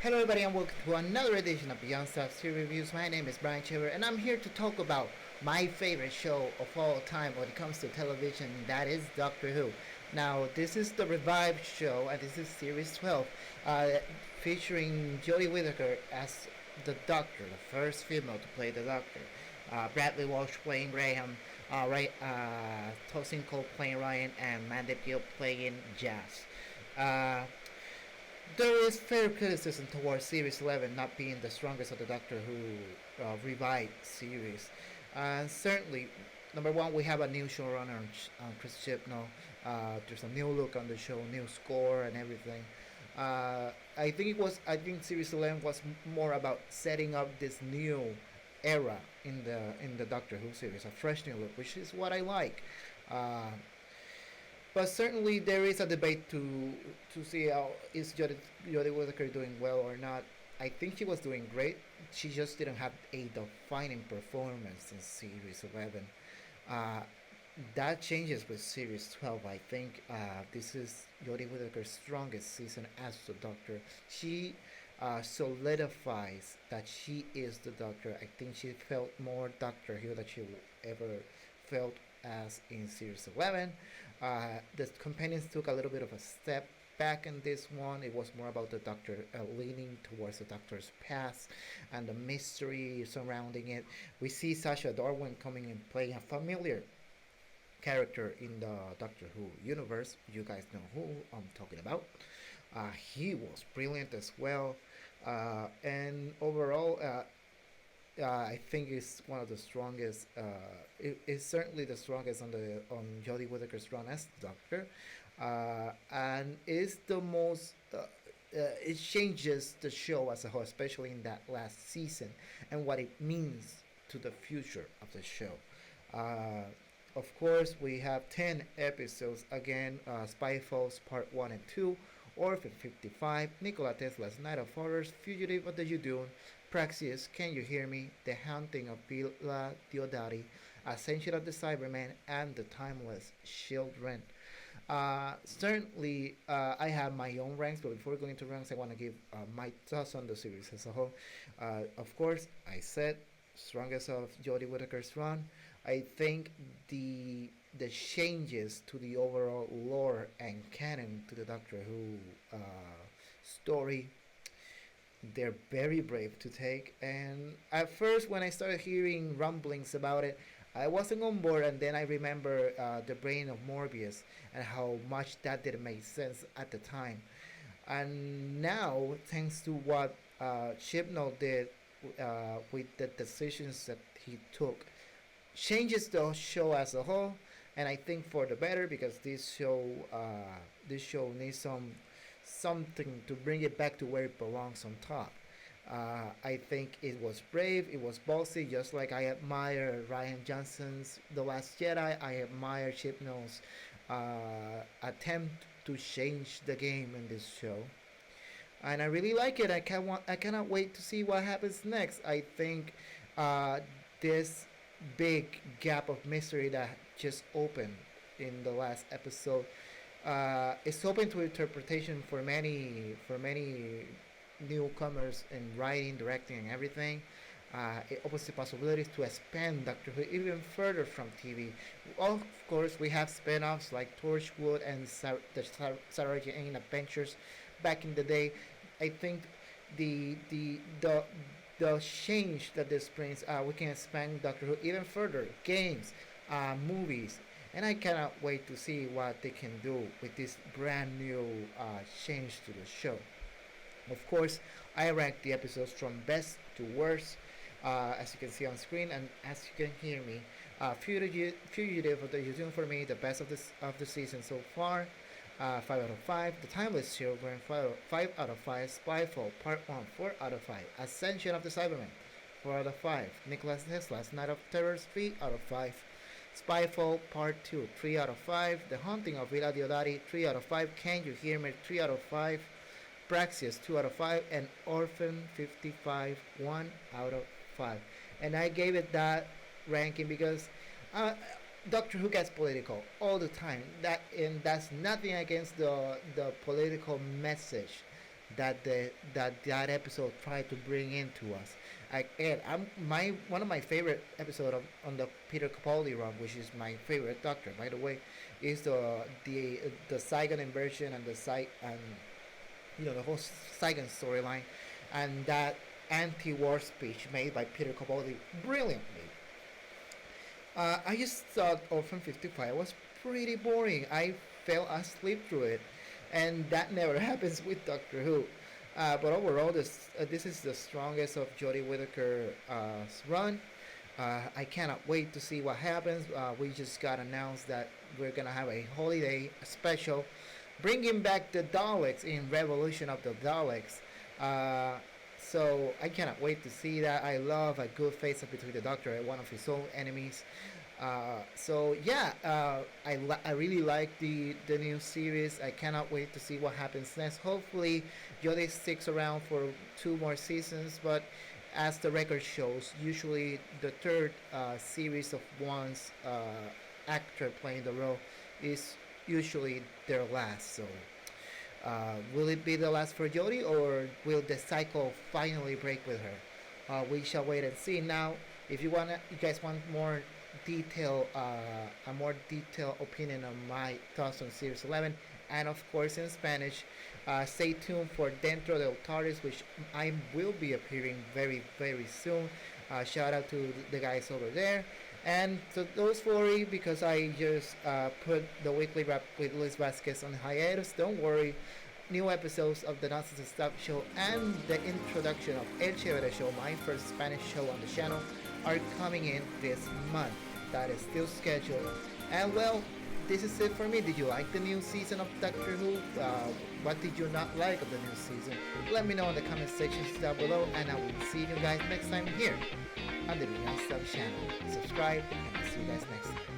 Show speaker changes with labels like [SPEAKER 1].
[SPEAKER 1] Hello everybody and welcome to another edition of Beyond Stuff Series Reviews. My name is Bryan Chevere and I'm here to talk about my favorite show of all time when it comes to television, and that is Doctor Who. Now, this is the revived show and this is Series 12, featuring Jodie Whittaker as the Doctor, the first female to play the Doctor. Bradley Walsh playing Graham, Tosin Cole playing Ryan, and Mandy Gill playing Jazz. Uh, there is fair criticism towards Series 11 not being the strongest of the Doctor Who revived series. And certainly, number one, we have a new showrunner, Chris Chibnall. There's a new look on the show, new score, and everything. I think Series 11 was more about setting up this new era in the Doctor Who series, a fresh new look, which is what I like. Uh, but certainly there is a debate to see how is Jodie Whittaker doing well or not. I think she was doing great. She just didn't have a defining performance in Series 11. Uh, that changes with Series 12. I think this is Jodie Whittaker's strongest season as the Doctor. She solidifies that she is the Doctor. I think she felt more Doctor Who than she ever felt as in Series 11. The companions took a little bit of a step back in this one. It was more about the Doctor leaning towards the Doctor's past and the mystery surrounding it. We see Sasha Darwin coming and playing a familiar character in the Doctor Who universe. You guys know who I'm talking about. He was brilliant as well, and overall, I think it's one of the strongest. It's certainly the strongest on Jodie Whittaker's run as Doctor, and is the most. It changes the show as a whole, especially in that last season, and what it means to the future of the show. Uh, of course, we have 10 episodes again, Spyfalls Part 1 and 2, Orphan 55, Nikola Tesla's Night of Horrors, Fugitive of the Udun, Praxis, Can You Hear Me, The Haunting of Villa Diodati, Ascension of the Cybermen, and The Timeless Children. Certainly, I have my own ranks, but before going into ranks, I want to give my thoughts on the series as a whole. Of course, I said strongest of Jodie Whittaker's run. I think the changes to the overall lore and canon to the Doctor Who story, they're very brave to take. And at first, when I started hearing rumblings about it, I wasn't on board. And then I remember the brain of Morbius and how much that didn't make sense at the time. And now, thanks to what Chibnall did with the decisions that he took, changes the show as a whole, and I think for the better, because this show needs something to bring it back to where it belongs on top. I think it was brave, it was ballsy, just like I admire Ryan Johnson's The Last Jedi. I admire Chibnall's attempt to change the game in this show, and I really like it. I cannot wait to see what happens next. I think this big gap of mystery that just opened in the last episode is open to interpretation for many newcomers in writing, directing, and everything. It opens the possibilities to expand Doctor Who even further from TV. Of course, we have spin-offs like Torchwood and the Sarah Jane Adventures back in the day. I think the the the the change that this brings, we can expand Doctor Who even further. Games, movies, and I cannot wait to see what they can do with this brand new change to the show. Of course, I rank the episodes from best to worst, as you can see on screen, and as you can hear me. Fugitive of the Yuuzhan for me, the best of the season so far. 5 out of 5. The Timeless Children, 5 out of 5. Spyfall Part 1, 4 out of 5. Ascension of the Cybermen, 4 out of 5. Nikola Tesla's Night of Terrors, 3 out of 5. Spyfall Part 2, 3 out of 5. The Haunting of Villa Diodati, 3 out of 5. Can You Hear Me, 3 out of 5. Praxis, 2 out of 5. And Orphan 55, 1 out of 5. And I gave it that ranking because Doctor Who gets political all the time. That's nothing against the political message that episode tried to bring into us. And I'm my one of my favorite episode of on the Peter Capaldi run, which is my favorite Doctor, by the way, is the Saigon inversion and the and the whole Saigon storyline, and that anti-war speech made by Peter Capaldi brilliantly. I just thought Orphan 55 was pretty boring. I fell asleep through it, and that never happens with Doctor Who. But overall, this is the strongest of Jodie Whittaker's run. I cannot wait to see what happens. We just got announced that we're gonna have a holiday special, bringing back the Daleks in Revolution of the Daleks. So I cannot wait to see that. I love a good face-off between the Doctor and one of his own enemies. So yeah, I really like the new series. I cannot wait to see what happens next. Hopefully, Jodie sticks around for 2 more seasons. But as the record shows, usually the third series of one's actor playing the role is usually their last. So will it be the last for Jodie, or will the cycle finally break with her? We shall wait and see. Now, if you guys want a more detailed opinion on my thoughts on Series 11, and of course in Spanish, stay tuned for Dentro del TARDIS, which I will be appearing very very soon. Shout out to the guys over there. And to those worry because I just put the weekly wrap with Luis Vasquez on hiatus, don't worry. New episodes of the Nonsense and Stuff show and the introduction of El Chevere show, my first Spanish show on the channel, are coming in this month. That is still scheduled. And well, this is it for me. Did you like the new season of Doctor Who? What did you not like of the new season? Let me know in the comment sections down below, and I will see you guys next time here on the Beyond Stuff channel. Subscribe, and see you guys next time.